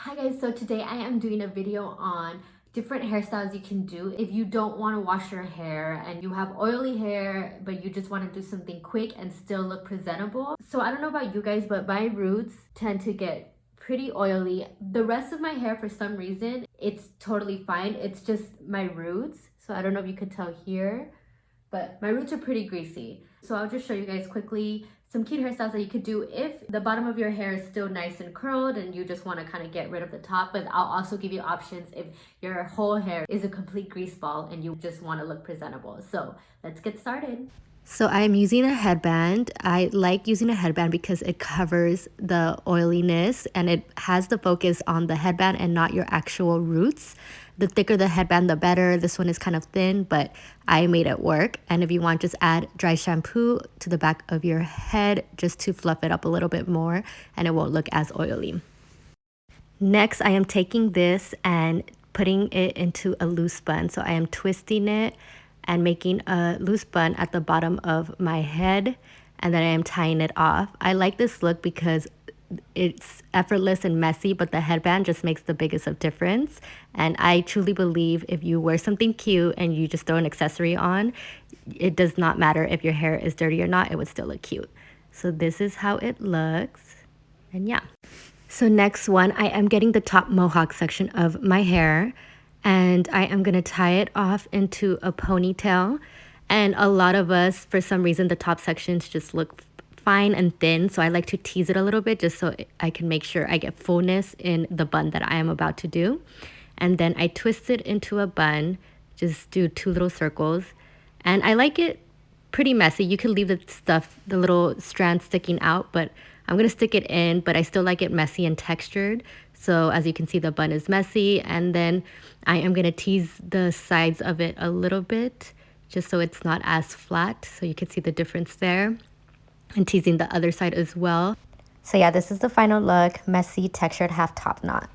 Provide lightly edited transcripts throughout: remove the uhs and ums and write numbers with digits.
Hi guys, so today I am doing a video on different hairstyles you can do if you don't want to wash your hair and you have oily hair but you just want to do something quick and still look presentable. So I don't know about you guys, but my roots tend to get pretty oily. The rest of my hair, for some reason, it's totally fine. It's just my roots. So I don't know if you could tell here, but my roots are pretty greasy. So I'll just show you guys quickly some cute hairstyles that you could do if the bottom of your hair is still nice and curled and you just want to kind of get rid of the top. But I'll also give you options if your whole hair is a complete grease ball and you just want to look presentable. So let's get started. So I'm using a headband. I like using a headband because it covers the oiliness and it has the focus on the headband and not your actual roots. The thicker the headband, the better. This one is kind of thin, but I made it work. And if you want, just add dry shampoo to the back of your head just to fluff it up a little bit more and it won't look as oily. Next, I am taking this and putting it into a loose bun. So I am twisting it and making a loose bun at the bottom of my head, and then I am tying it off. I like this look because it's effortless and messy, but the headband just makes the biggest of difference. And I truly believe if you wear something cute and you just throw an accessory on, it does not matter if your hair is dirty or not, it would still look cute. So this is how it looks. And yeah. So next one, I am getting the top mohawk section of my hair and I am going to tie it off into a ponytail. And a lot of us, for some reason, the top sections just look fine and thin. So I like to tease it a little bit just so I can make sure I get fullness in the bun that I am about to do. And then I twist it into a bun, just do 2 little circles. And I like it pretty messy. You can leave the little strands sticking out, but I'm going to stick it in, but I still like it messy and textured. So as you can see, the bun is messy. And then I am going to tease the sides of it a little bit, just so it's not as flat. So you can see the difference there. And teasing the other side as well. So yeah, this is the final look, messy, textured half top knot.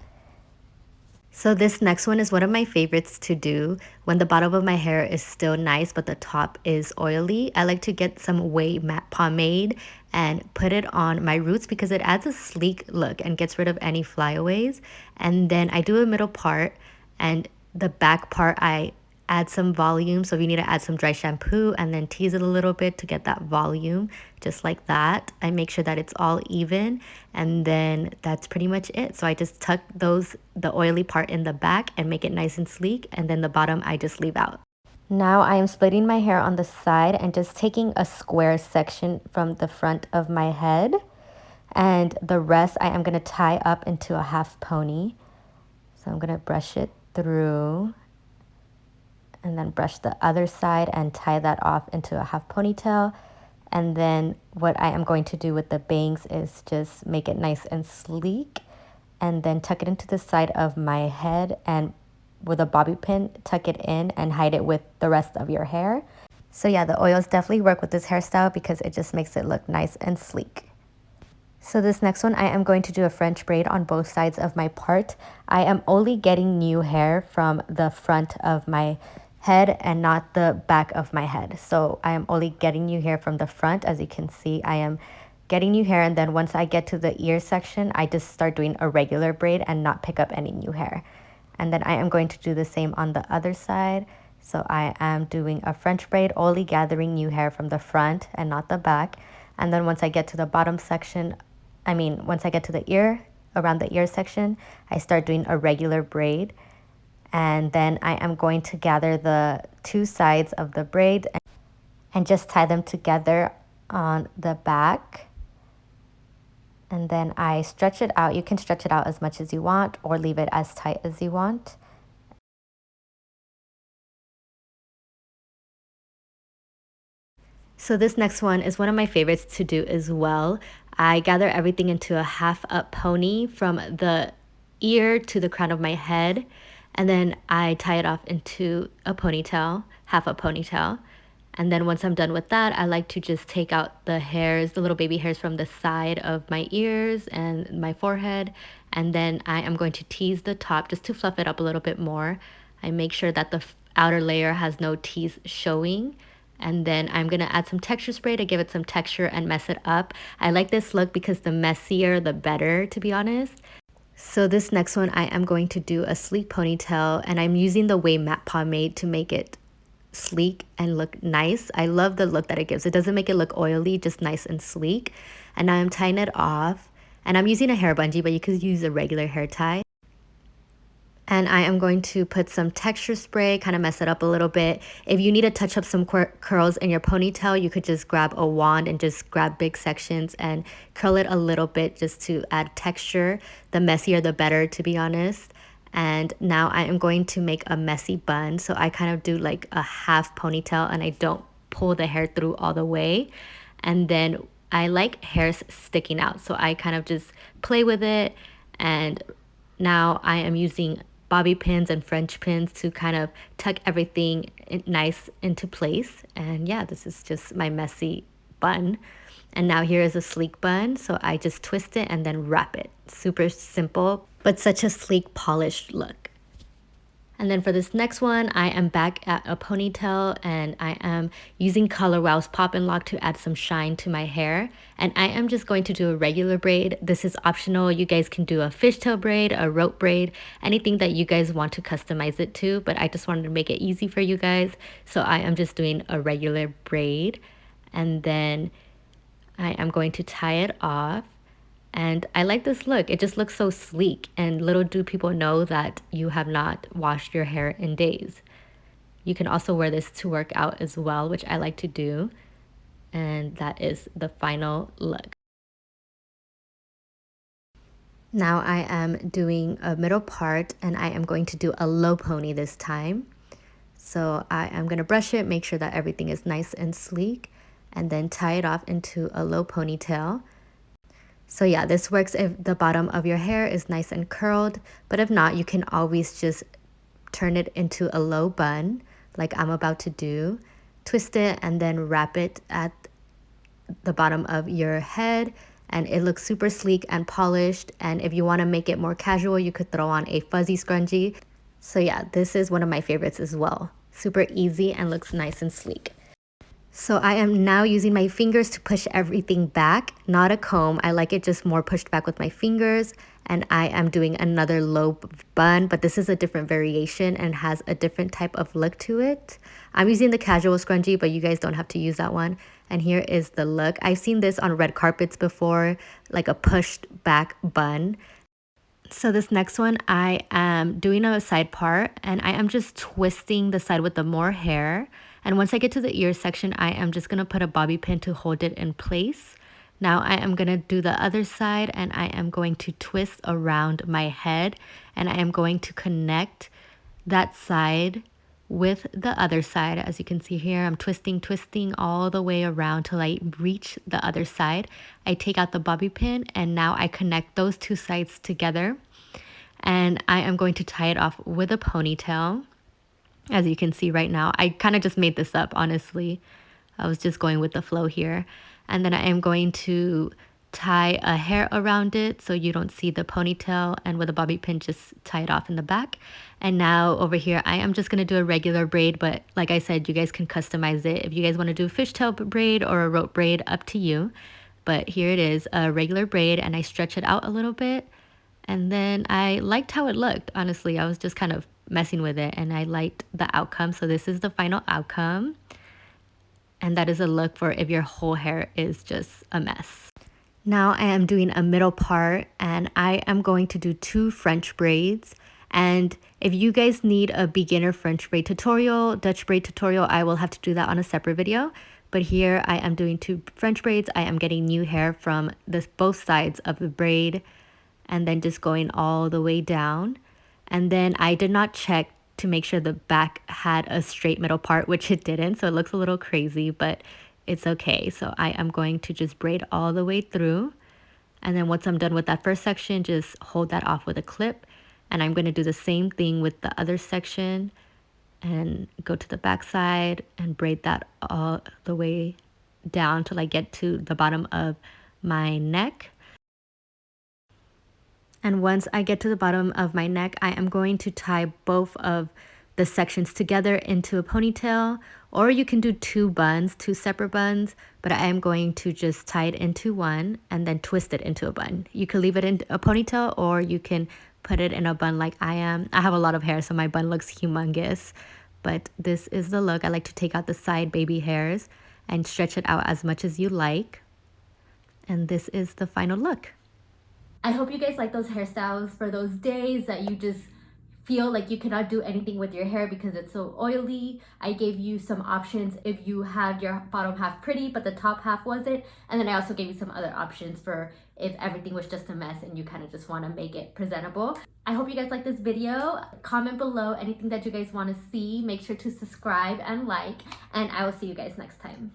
So this next one is one of my favorites to do when the bottom of my hair is still nice but the top is oily. I like to get some Ouai matte pomade and put it on my roots because it adds a sleek look and gets rid of any flyaways. And then I do a middle part, and the back part I add some volume. So if you need to add some dry shampoo and then tease it a little bit to get that volume, just like that. I make sure that it's all even, and then that's pretty much it. So I just tuck the oily part in the back and make it nice and sleek, and then the bottom I just leave out. Now I am splitting my hair on the side and just taking a square section from the front of my head, and the rest I am going to tie up into a half pony. So I'm going to brush it through and then brush the other side and tie that off into a half ponytail. And then what I am going to do with the bangs is just make it nice and sleek and then tuck it into the side of my head and with a bobby pin, tuck it in and hide it with the rest of your hair. So yeah, the oils definitely work with this hairstyle because it just makes it look nice and sleek. So this next one, I am going to do a French braid on both sides of my part. I am only getting new hair from the front of my head and not the back of my head. So I am only getting new hair from the front. As you can see, I am getting new hair, and then once I get to the ear section, I just start doing a regular braid and not pick up any new hair. And then I am going to do the same on the other side. So I am doing a French braid, only gathering new hair from the front and not the back. And then once I get to the bottom section, once I get to the ear, around the ear section, I start doing a regular braid. And then I am going to gather the 2 sides of the braid and just tie them together on the back. And then I stretch it out. You can stretch it out as much as you want or leave it as tight as you want. So this next one is one of my favorites to do as well. I gather everything into a half up pony from the ear to the crown of my head. And then I tie it off into a ponytail, half a ponytail. And then once I'm done with that, I like to just take out the hairs, the little baby hairs from the side of my ears and my forehead. And then I am going to tease the top just to fluff it up a little bit more. I make sure that the outer layer has no tease showing. And then I'm going to add some texture spray to give it some texture and mess it up. I like this look because the messier, the better, to be honest. So this next one, I am going to do a sleek ponytail, and I'm using the Ouai matte pomade to make it sleek and look nice. I love the look that it gives. It doesn't make it look oily, just nice and sleek. And now I'm tying it off, and I'm using a hair bungee, but you could use a regular hair tie. And I am going to put some texture spray, kind of mess it up a little bit. If you need to touch up some curls in your ponytail, you could just grab a wand and just grab big sections and curl it a little bit just to add texture. The messier the better, to be honest. And now I am going to make a messy bun. So I kind of do like a half ponytail and I don't pull the hair through all the way. And then I like hairs sticking out. So I kind of just play with it. And now I am using bobby pins and French pins to kind of tuck everything nice into place. And yeah, this is just my messy bun. And now here is a sleek bun. So I just twist it and then wrap it. Super simple, but such a sleek, polished look. And then for this next one, I am back at a ponytail and I am using Color Wow's Pop and Lock to add some shine to my hair. And I am just going to do a regular braid. This is optional. You guys can do a fishtail braid, a rope braid, anything that you guys want to customize it to. But I just wanted to make it easy for you guys. So I am just doing a regular braid. And then I am going to tie it off. And I like this look. It just looks so sleek. And little do people know that you have not washed your hair in days. You can also wear this to work out as well, which I like to do. And that is the final look. Now I am doing a middle part and I am going to do a low pony this time. So I am going to brush it, make sure that everything is nice and sleek, and then tie it off into a low ponytail. So yeah, this works if the bottom of your hair is nice and curled, but if not, you can always just turn it into a low bun like I'm about to do. Twist it and then wrap it at the bottom of your head, and it looks super sleek and polished. And if you want to make it more casual, you could throw on a fuzzy scrunchie. So yeah, this is one of my favorites as well. Super easy and looks nice and sleek. So I am now using my fingers to push everything back, not a comb. I like it just more pushed back with my fingers. And I am doing another low bun, but this is a different variation and has a different type of look to it. I'm using the casual scrunchie, but you guys don't have to use that one. And here is the look. I've seen this on red carpets before, like a pushed back bun. So this next one, I am doing a side part and I am just twisting the side with the more hair. And once I get to the ear section, I am just going to put a bobby pin to hold it in place. Now I am going to do the other side and I am going to twist around my head and I am going to connect that side with the other side. As you can see here, I'm twisting all the way around till I reach the other side. I take out the bobby pin and now I connect those two sides together. And I am going to tie it off with a ponytail. As you can see right now, I kind of just made this up, honestly. I was just going with the flow here. And then I am going to tie a hair around it so you don't see the ponytail, and with a bobby pin just tie it off in the back. And now over here I am just going to do a regular braid, but like I said, you guys can customize it. If you guys want to do a fishtail braid or a rope braid, up to you. But here it is, a regular braid, and I stretch it out a little bit. And then I liked how it looked. Honestly, I was just kind of messing with it and I liked the outcome. So this is the final outcome. And that is a look for if your whole hair is just a mess. Now I am doing a middle part and I am going to do 2 French braids. And if you guys need a beginner French braid tutorial, Dutch braid tutorial, I will have to do that on a separate video. But here I am doing 2 French braids. I am getting new hair from both sides of the braid and then just going all the way down. And then I did not check to make sure the back had a straight middle part, which it didn't. So it looks a little crazy, but it's okay. So I am going to just braid all the way through. And then once I'm done with that first section, just hold that off with a clip. And I'm going to do the same thing with the other section and go to the back side and braid that all the way down till I get to the bottom of my neck. And once I get to the bottom of my neck, I am going to tie both of the sections together into a ponytail, or you can do two buns, two separate buns, but I am going to just tie it into one and then twist it into a bun. You can leave it in a ponytail or you can put it in a bun like I am. I have a lot of hair, so my bun looks humongous, but this is the look. I like to take out the side baby hairs and stretch it out as much as you like. And this is the final look. I hope you guys like those hairstyles for those days that you just feel like you cannot do anything with your hair because it's so oily. I gave you some options if you had your bottom half pretty but the top half wasn't, and then I also gave you some other options for if everything was just a mess and you kind of just want to make it presentable. I hope you guys like this video. Comment below anything that you guys want to see. Make sure to subscribe and like, and I will see you guys next time.